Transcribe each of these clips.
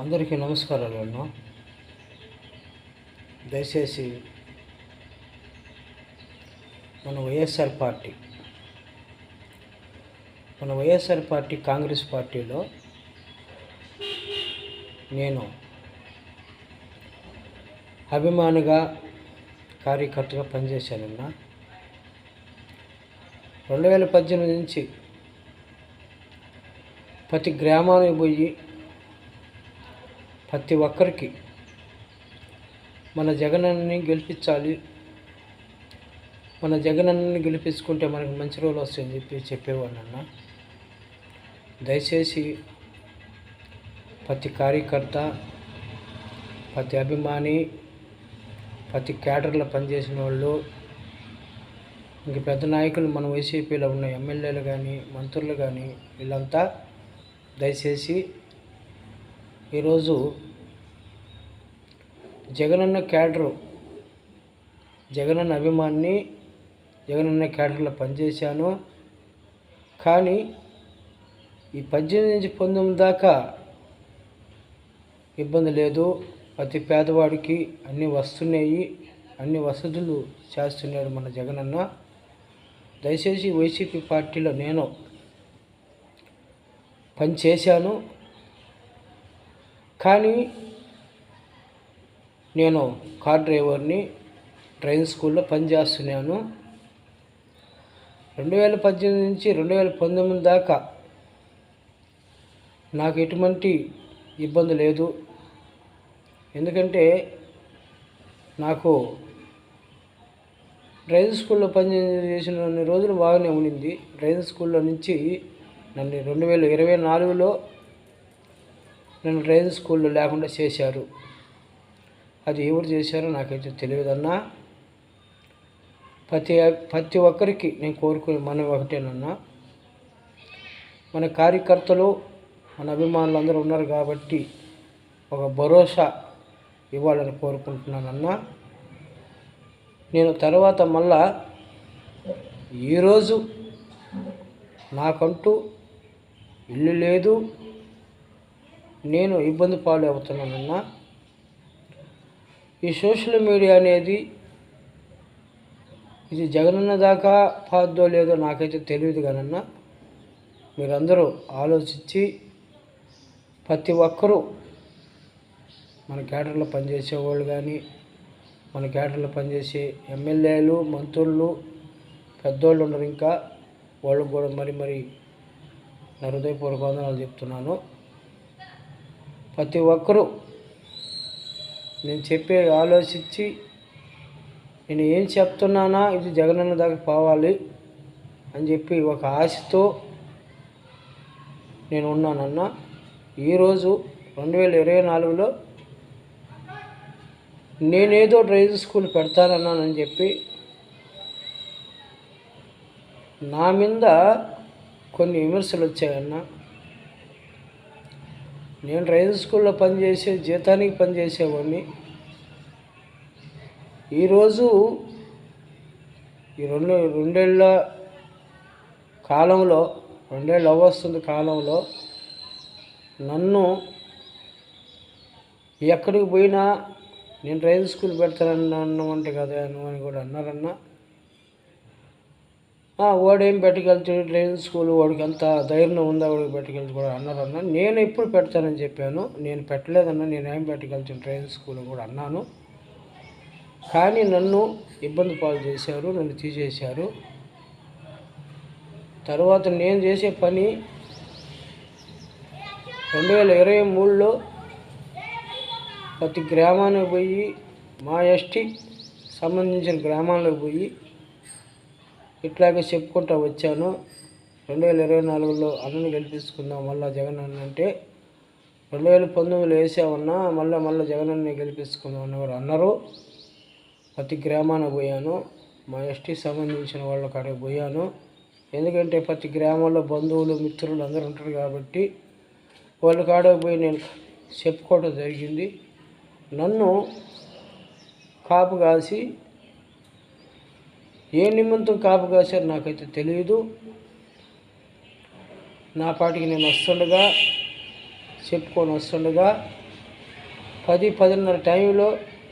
అందరికీ నమస్కారాలు అన్న. దయచేసి మన వైఎస్ఆర్ పార్టీ కాంగ్రెస్ పార్టీలో నేను అభిమానిగా కార్యకర్తగా పనిచేశానన్న. 2018 నుంచి ప్రతి గ్రామానికి పోయి ప్రతి ఒక్కరికి మన జగనన్నని గెలిపించాలి, మన జగనన్నని గెలిపించుకుంటే మనకు మంచి రోజులు వస్తాయని చెప్పేవాడినన్న. దయచేసి ప్రతి కార్యకర్త, ప్రతి అభిమాని, ప్రతి క్యాడర్లో పనిచేసిన వాళ్ళు, ఇంక పెద్ద నాయకులు మన వైసీపీలో ఉన్న ఎమ్మెల్యేలు కానీ మంత్రులు కానీ వీళ్ళంతా దయచేసి ఈరోజు జగనన్న క్యాడరు, జగనన్న అభిమాని, జగనన్న క్యాడర్లో పనిచేశాను. కానీ ఈ 18 నుంచి 19 దాకా ఇబ్బంది లేదు. ప్రతి పేదవాడికి అన్నీ వస్తున్నాయి, అన్ని వసతులు చేస్తున్నాడు మన జగనన్న. దయచేసి వైసీపీ పార్టీలో నేను పనిచేశాను. కానీ నేను కార్ డ్రైవర్ని, డ్రైవింగ్ స్కూల్లో పనిచేస్తున్నాను. 2018 నుంచి 2019 దాకా నాకు ఎటువంటి ఇబ్బంది లేదు. ఎందుకంటే నాకు డ్రైవింగ్ స్కూల్లో పనిచేసిన రోజులు బాగానే ఉండింది. డ్రైవింగ్ స్కూల్లో నుంచి నన్ను 2024లో నన్ను డ్రైవింగ్ స్కూల్లో లేకుండా చేశారు. అది ఎవరు చేశారో నాకైతే తెలియదన్నా. ప్రతి ఒక్కరికి నేను కోరుకునే మనం ఒకటేనన్నా, మన కార్యకర్తలు, మన అభిమానులు అందరూ ఉన్నారు కాబట్టి ఒక భరోసా ఇవ్వాలని కోరుకుంటున్నానన్నా. నేను తర్వాత మళ్ళా ఈరోజు నాకంటూ ఇల్లు లేదు, నేను ఇబ్బంది పాలు అవుతున్నానన్నా. ఈ సోషల్ మీడియా అనేది ఇది జగనన్న దాకా పాదో లేదో నాకైతే తెలియదు కానన్నా. మీరందరూ ఆలోచించి ప్రతి ఒక్కరూ మన క్యాడర్లో పనిచేసే వాళ్ళు కానీ, మన క్యాడర్లో పనిచేసే ఎమ్మెల్యేలు, మంత్రులు, పెద్దోళ్ళు ఉన్నారు, ఇంకా వాళ్ళకు కూడా మరి నా హృదయపూర్వక వందనాలు చెప్తున్నాను. ప్రతి ఒక్కరూ నేను చెప్పే ఆలోచించి నేను ఏం చెప్తున్నానా ఇది జగనన్న దాకా పోవాలి అని చెప్పి ఒక ఆశతో నేను ఉన్నానన్న. ఈరోజు 2024లో నేనేదో డ్రైవింగ్ స్కూల్ పెడతానన్నానని చెప్పి నా మీద కొన్ని విమర్శలు వచ్చాయన్న. నేను డ్రైవింగ్ స్కూల్లో పనిచేసే జీతానికి పనిచేసేవాడిని. ఈరోజు ఈ రెండేళ్ళ కాలంలో, 2 ఏళ్ళు అవ్వస్తుంది కాలంలో, నన్ను ఎక్కడికి పోయినా నేను డ్రైవింగ్ స్కూల్ పెడతానన్నామంటే కదా అని కూడా అన్నారన్నా. వాడేం పెట్టగలుగుతాడు డ్రైవింగ్ స్కూల్, వాడికి అంత ధైర్యం ఉందా వాడికి పెట్టగలుగుతాడు కూడా అన్నారన్నా. నేను ఎప్పుడు పెడతానని చెప్పాను, నేను పెట్టలేదన్నా. నేనేం పెట్టగలుగుతాను డ్రైవింగ్ స్కూల్ కూడా అన్నాను. కానీ నన్ను ఇబ్బంది పాలు చేశారు, నన్ను తీసేశారు. తర్వాత నేను చేసే పని 2023లో ప్రతి గ్రామానికి పోయి, మా ఎస్టీ సంబంధించిన గ్రామాలకు పోయి ఇట్లాగే చెప్పుకుంటూ వచ్చాను. 2024లో అన్నని గెలిపించుకుందాం మళ్ళీ జగన్ అన్న అంటే, 2019లో వేసామన్నా మళ్ళీ జగనన్నే గెలిపించుకుందాం అని కూడా అన్నారు. ప్రతి గ్రామానికి పోయాను, మా ఎస్టీ సంబంధించిన వాళ్ళ కాడికి పోయాను. ఎందుకంటే ప్రతి గ్రామంలో బంధువులు, మిత్రులు అందరూ ఉంటారు కాబట్టి వాళ్ళ కాడికి పోయి నేను చెప్పుకోవడం జరిగింది. నన్ను కాపు కాసి, ఏ నిమిత్తం కాపు కాశారు నాకైతే తెలియదు. నా పాటికి నేను వస్తుండగా చెప్పుకొని వస్తుండగా 10-10:30 టైంలో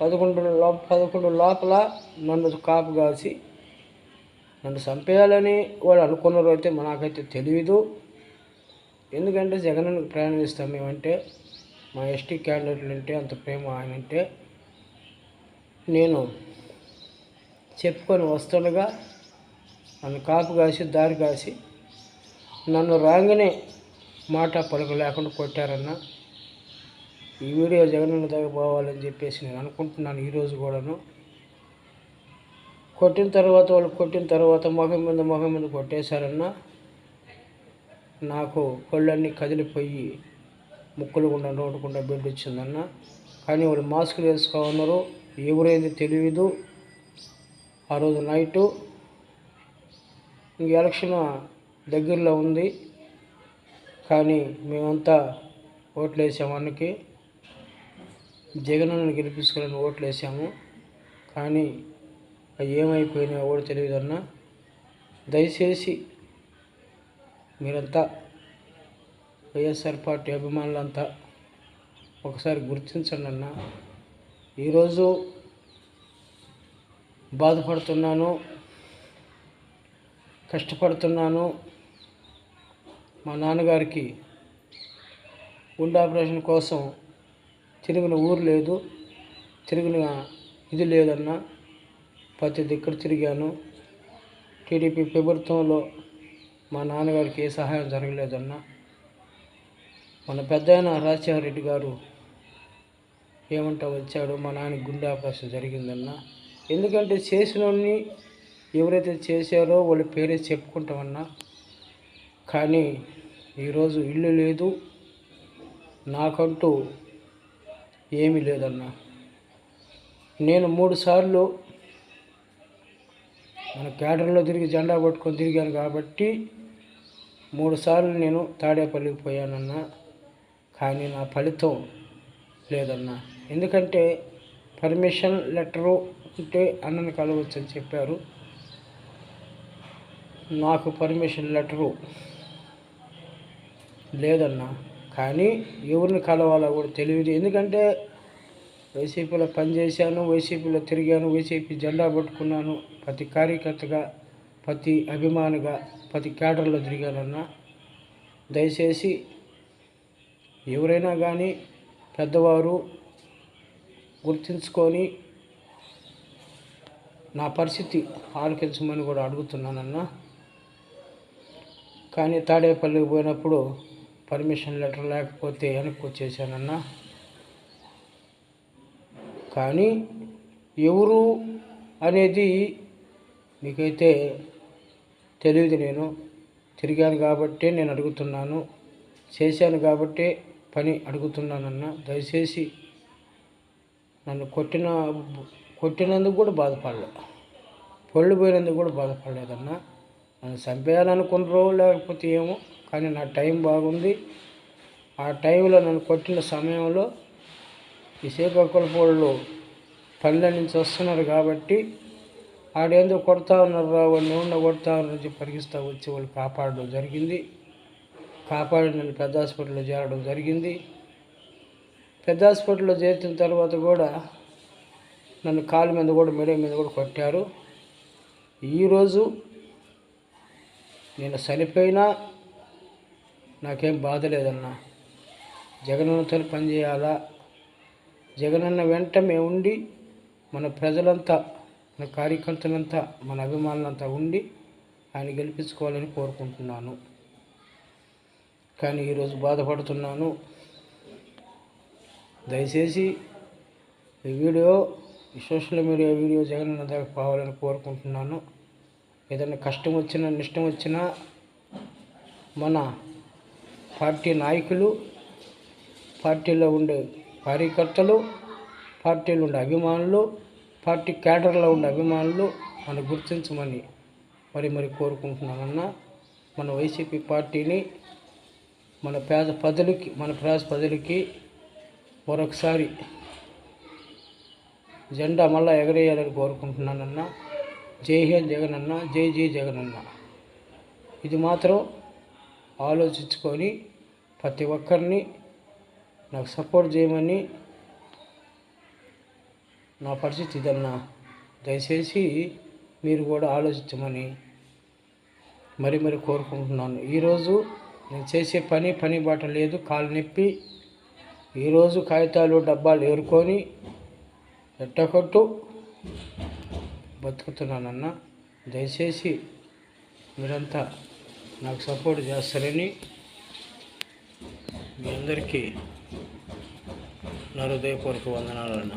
11 లోపల నన్ను కాపు కాసి నన్ను చంపేయాలని వాళ్ళు అనుకున్నారు అయితే నాకైతే తెలియదు. ఎందుకంటే జగనన్నకు ప్రయాణం ఇస్తాం మేమంటే, మా ఎస్టీ క్యాండిడేట్లు అంటే అంత ప్రేమ ఆయనంటే. నేను చెప్పుకొని వస్తుండగా నన్ను కాపు కాసి దారి కాసి నన్ను రాగానే మాట పలుకు లేకుండా కొట్టారన్న. ఈ వీడియో జగనన్న దగ్గర పోవాలని చెప్పేసి నేను అనుకుంటున్నాను ఈరోజు కూడాను. కొట్టిన తర్వాత మొహం మీద కొట్టేశారన్న. నాకు కళ్ళన్నీ కదిలిపోయి ముక్కులు గుండా నోటుకుండా బ్లడ్ వచ్చిందన్న. కానీ వాళ్ళు మాస్కులు వేసుకోమన్నారు, ఎవరైంది తెలియదు. ఆ రోజు నైటు ఇంక ఎలక్షన్ దగ్గరలో ఉంది, కానీ మేమంతా ఓట్లు వేసాము. అన్నకి జగనన్నని గెలిపించుకోవాలని ఓట్లు వేసాము. కానీ అవి ఏమైపోయినాయో కూడా తెలియదన్న. దయచేసి మీరంతా వైఎస్ఆర్ పార్టీ అభిమానులంతా ఒకసారి గుర్తించండి అన్న. ఈరోజు బాధపడుతున్నాను, కష్టపడుతున్నాను. మా నాన్నగారికి గుండె ఆపరేషన్ కోసం తిరిగిన ఊరు లేదు, తిరిగిన ఇది లేదన్న. ప్రతి దగ్గర తిరిగాను. టీడీపీ ప్రభుత్వంలో మా నాన్నగారికి ఏ సహాయం జరగలేదన్న. మన పెద్దయిన రాజశేఖర రెడ్డి గారు ఏమంటా వచ్చాడు, మా నాన్నకి గుండె ఆపరేషన్ జరిగిందన్న. ఎందుకంటే చేసినోడిని ఎవరైతే చేశారో వాళ్ళ పేరే చెప్పుకుంటామన్నా. కానీ ఈరోజు ఇల్లు లేదు, నాకంటూ ఏమీ లేదన్న. నేను 3 సార్లు మన క్యాడర్లో తిరిగి జెండా పట్టుకొని తిరిగాను కాబట్టి 3 సార్లు నేను తాడేపల్లికి పోయానన్న. కానీ నా ఫలితం లేదన్న. ఎందుకంటే పర్మిషన్ లెటరు ఉంటే అన్నని కలవచ్చు అని చెప్పారు. నాకు పర్మిషన్ లెటరు లేదన్న. కానీ ఎవరిని కలవాలో కూడా తెలియదు. ఎందుకంటే వైసీపీలో పనిచేశాను, వైసీపీలో తిరిగాను, వైసీపీ జెండా పట్టుకున్నాను. ప్రతి కార్యకర్తగా, ప్రతి అభిమానిగా, ప్రతి క్యాడర్లో తిరిగానన్న. దయచేసి ఎవరైనా కానీ పెద్దవారు గుర్తించుకొని నా పరిస్థితి ఆలోచించమని కూడా అడుగుతున్నానన్న. కానీ తాడేపల్లికి పోయినప్పుడు పర్మిషన్ లెటర్ లేకపోతే వెనక్కి వచ్చేసానన్న. కానీ ఎవరు అనేది మీకైతే తెలియదు. నేను తిరిగాను కాబట్టే నేను అడుగుతున్నాను, చేశాను కాబట్టే పని అడుగుతున్నానన్న. దయచేసి నన్ను కొట్టినందుకు కూడా బాధపడలే, పళ్ళు పోయినందుకు కూడా బాధపడలేదన్న. నన్ను చంపేయాలనుకున్నారో లేకపోతే ఏమో, కానీ నా టైం బాగుంది. ఆ టైంలో నన్ను కొట్టిన సమయంలో ఈ శ్రీకాకుళపోళ్ళు పల్లె నుంచి వస్తున్నారు కాబట్టి ఆడేందో కొడతా ఉన్నారు, వాళ్ళు ఏమన్నా కొడతా ఉన్నారని చెప్పి పరిగిస్తూ వచ్చి వాళ్ళు కాపాడడం జరిగింది. కాపాడి నన్ను పెద్ద హాస్పిటల్లో చేరడం జరిగింది. పెద్ద హాస్పిటల్లో చేర్చిన తర్వాత కూడా నన్ను కాలు మీద కూడా మెడ మీద కూడా కొట్టారు. ఈరోజు నేను చనిపోయినా నాకేం బాధ లేదన్న. జగనన్నతో పనిచేయాలా, జగనన్న వెంట మేము ఉండి మన ప్రజలంతా, మన కార్యకర్తలంతా, మన అభిమానులంతా ఉండి ఆయన గెలిపించుకోవాలని కోరుకుంటున్నాను. కానీ ఈరోజు బాధపడుతున్నాను. దయచేసి ఈ వీడియో, ఈ సోషల్ మీడియా వీడియో జగనన్న దగ్గర పోవాలని కోరుకుంటున్నాను. ఏదైనా కష్టం వచ్చినా, నష్టం వచ్చినా మన పార్టీ నాయకులు, పార్టీలో ఉండే కార్యకర్తలు, పార్టీలో ఉండే అభిమానులు, పార్టీ క్యాడర్లో ఉండే అభిమానులు మనం గుర్తించమని మరి కోరుకుంటున్నానన్న. మన వైసీపీ పార్టీని మన పేద ప్రజలకి మరొకసారి జెండా మళ్ళా ఎగరేయాలని కోరుకుంటున్నానన్న. జై హింద్ జగనన్న, జై జై జగనన్న. ఇది మాత్రం ఆలోచించుకొని ప్రతి ఒక్కరిని నాకు సపోర్ట్ చేయమని నా పరిస్థితి ఇదన్నా, దయచేసి మీరు కూడా ఆలోచించమని మరి కోరుకుంటున్నాను. ఈరోజు నేను చేసే పని బాట లేదు, కాలు నొప్పి. ఈరోజు కాగితాలు డబ్బాలు ఏరుకొని ఎట్టకొట్టు బతుకుతున్నానన్న. దయచేసి మీరంతా నాకు సపోర్ట్ చేస్తారని మీ అందరికీ నా హృదయపూర్వక వందనాలు అన్న.